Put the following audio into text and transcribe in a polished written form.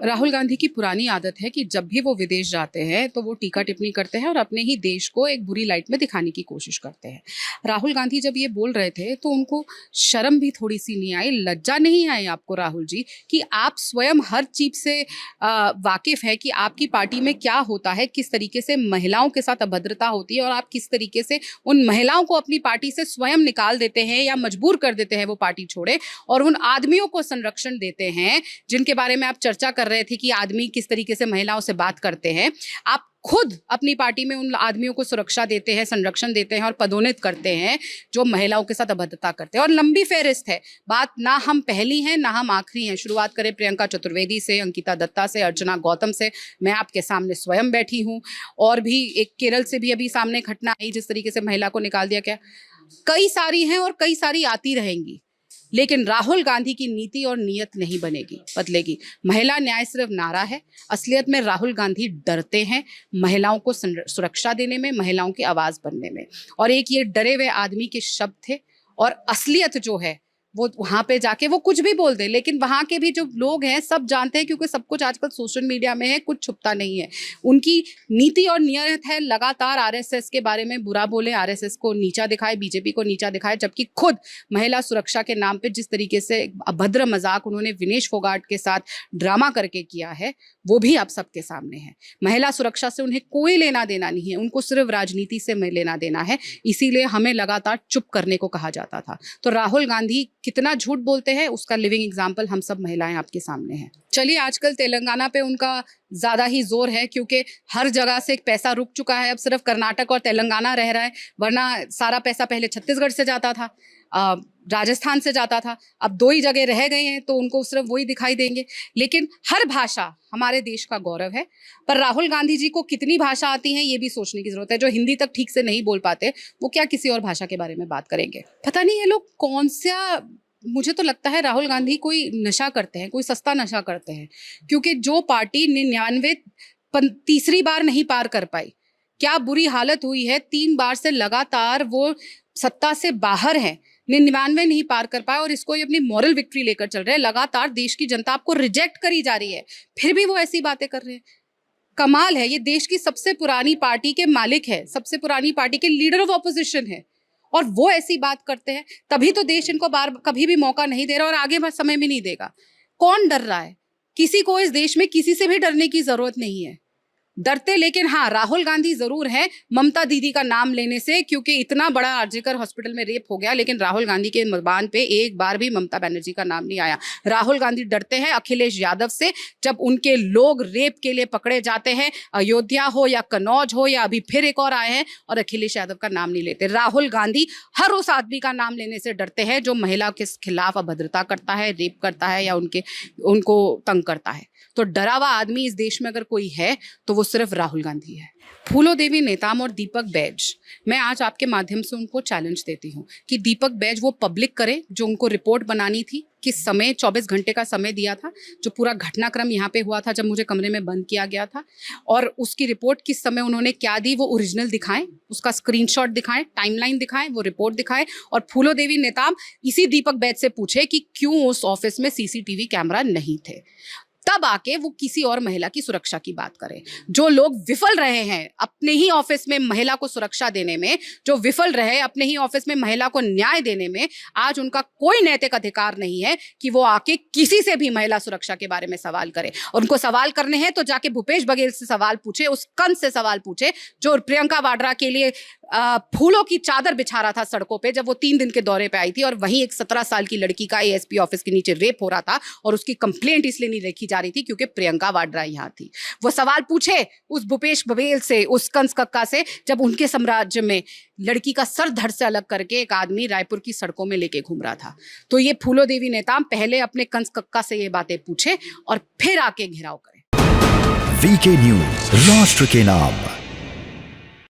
राहुल गांधी की पुरानी आदत है कि जब भी वो विदेश जाते हैं तो वो टीका टिप्पणी करते हैं और अपने ही देश को एक बुरी लाइट में दिखाने की कोशिश करते हैं। राहुल गांधी जब ये बोल रहे थे तो उनको शर्म भी थोड़ी सी नहीं आई, लज्जा नहीं आई आपको राहुल जी कि आप स्वयं हर चीज से वाकिफ है कि आपकी पार्टी में क्या होता है, किस तरीके से महिलाओं के साथ अभद्रता होती है और आप किस तरीके से उन महिलाओं को अपनी पार्टी से स्वयं निकाल देते हैं या मजबूर कर देते हैं वो पार्टी छोड़े, और उन आदमियों को संरक्षण देते हैं जिनके बारे में आप चर्चा कर रहे थे कि आदमी किस तरीके से महिलाओं से बात करते हैं। आप खुद अपनी पार्टी में उन आदमियों को सुरक्षा देते हैं, संरक्षण देते हैं और पदोन्नत करते हैं जो महिलाओं के साथ अभद्रता करते हैं। और लंबी फेहरिस्त है, बात ना हम पहली हैं ना हम आखिरी हैं। शुरुआत करें प्रियंका चतुर्वेदी से, अंकिता दत्ता से, अर्चना गौतम से, मैं आपके सामने स्वयं बैठी हूँ, और भी एक केरल से भी अभी सामने घटना आई जिस तरीके से महिला को निकाल दिया गया। कई सारी हैं और कई सारी आती रहेंगी, लेकिन राहुल गांधी की नीति और नीयत नहीं बदलेगी। महिला न्याय सिर्फ नारा है, असलियत में राहुल गांधी डरते हैं महिलाओं को सुरक्षा देने में, महिलाओं की आवाज बनने में। और एक ये डरे हुए आदमी के शब्द थे, और असलियत जो है वो वहां पे जाके वो कुछ भी बोल दे, लेकिन वहां के भी जो लोग हैं सब जानते हैं, क्योंकि सब कुछ आजकल सोशल मीडिया में है, कुछ छुपता नहीं है। उनकी नीति और नियत है लगातार आरएसएस के बारे में बुरा बोले, आरएसएस को नीचा दिखाए, बीजेपी को नीचा दिखाए, जबकि खुद महिला सुरक्षा के नाम पे जिस तरीके से अभद्र मजाक उन्होंने विनेश फोगाट के साथ ड्रामा करके किया है वो भी आप सबके सामने है। महिला सुरक्षा से उन्हें कोई लेना देना नहीं है, उनको सिर्फ राजनीति से लेना देना है, इसीलिए हमें लगातार चुप करने को कहा जाता था। तो राहुल गांधी कितना झूठ बोलते हैं उसका लिविंग एग्जाम्पल हम सब महिलाएं आपके सामने हैं। चलिए, आजकल तेलंगाना पे उनका ज्यादा ही जोर है, क्योंकि हर जगह से पैसा रुक चुका है, अब सिर्फ कर्नाटक और तेलंगाना रह रहा है, वरना सारा पैसा पहले छत्तीसगढ़ से जाता था, राजस्थान से जाता था, अब दो ही जगह रह गए हैं तो उनको सिर्फ वही दिखाई देंगे। लेकिन हर भाषा हमारे देश का गौरव है, पर राहुल गांधी जी को कितनी भाषा आती है ये भी सोचने की जरूरत है। जो हिंदी तक ठीक से नहीं बोल पाते वो क्या किसी और भाषा के बारे में बात करेंगे? पता नहीं ये लोग कौन सा, मुझे तो लगता है राहुल गांधी कोई नशा करते हैं, कोई सस्ता नशा करते हैं, क्योंकि जो पार्टी 99 तीसरी बार नहीं पार कर पाई, क्या बुरी हालत हुई है, 3 बार से लगातार वो सत्ता से बाहर है, 99 नहीं पार कर पाए, और इसको ये अपनी मॉरल विक्ट्री लेकर चल रहे हैं। लगातार देश की जनता आपको रिजेक्ट करी जा रही है, फिर भी वो ऐसी बातें कर रहे हैं। कमाल है, ये देश की सबसे पुरानी पार्टी के मालिक है, सबसे पुरानी पार्टी के लीडर ऑफ ऑपोजिशन है, और वो ऐसी बात करते हैं। तभी तो देश इनको कभी भी मौका नहीं दे रहा और आगे समय में नहीं देगा। कौन डर रहा है? किसी को इस देश में किसी से भी डरने की जरूरत नहीं है। डरते लेकिन हाँ राहुल गांधी जरूर है ममता दीदी का नाम लेने से, क्योंकि इतना बड़ा आरजीकर हॉस्पिटल में रेप हो गया, लेकिन राहुल गांधी के जुबान पे एक बार भी ममता बनर्जी का नाम नहीं आया। राहुल गांधी डरते हैं अखिलेश यादव से, जब उनके लोग रेप के लिए पकड़े जाते हैं, अयोध्या हो या कन्नौज हो या अभी फिर एक और आए हैं, और अखिलेश यादव का नाम नहीं लेते। राहुल गांधी हर उस आदमी का नाम लेने से डरते हैं जो महिला के खिलाफ अभद्रता करता है, रेप करता है या उनको तंग करता है। तो डरा हुआ आदमी इस देश में अगर कोई है तो वो सिर्फ राहुल गांधी है। फूलो देवी नेताम और दीपक बैज, मैं आज आपके माध्यम से उनको चैलेंज देती हूँ कि दीपक बैज वो पब्लिक करे जो उनको रिपोर्ट बनानी थी, किस समय 24 घंटे का समय दिया था, जो पूरा घटनाक्रम यहाँ पे हुआ था जब मुझे कमरे में बंद किया गया था, और उसकी रिपोर्ट किस समय उन्होंने क्या दी वो ओरिजिनल दिखाएं, उसका स्क्रीनशॉट दिखाएं, टाइमलाइन दिखाएं, वो रिपोर्ट दिखाएं। और फूलो देवी नेताम इसी दीपक बैज से पूछे कि क्यों उस ऑफिस में सीसीटीवी कैमरा नहीं थे, तब आके वो किसी और महिला की सुरक्षा की बात करें। जो लोग विफल रहे हैं अपने ही ऑफिस में महिला को सुरक्षा देने में, जो विफल रहे अपने ही ऑफिस में महिला को न्याय देने में, आज उनका कोई नैतिक अधिकार नहीं है कि वो आके किसी से भी महिला सुरक्षा के बारे में सवाल करे। उनको सवाल करने हैं तो जाके भूपेश बघेल से सवाल पूछे, उस कंस से सवाल पूछे जो प्रियंका वाड्रा के लिए फूलों की चादर बिछा रहा था सड़कों पे जब वो 3 दिन के दौरे पे आई थी, और वहीं एक 17 साल की लड़की का एएसपी ऑफिस के नीचे रेप हो रहा था, और उसकी कंप्लेंट इसलिए नहीं लिखी जा रही थी क्योंकि प्रियंका वाड्रा यहाँ थी। वो सवाल पूछे उस भूपेश बघेल से, उस कंस कक्का से, जब उनके साम्राज्य में लड़की का सर धड़ से अलग करके एक आदमी रायपुर की सड़कों में लेके घूम रहा था। तो ये फूलो देवी नेताम पहले अपने कंस कक्का से ये बातें पूछे और फिर आके घेराव करें। वीके न्यूज, राष्ट्र के नाम।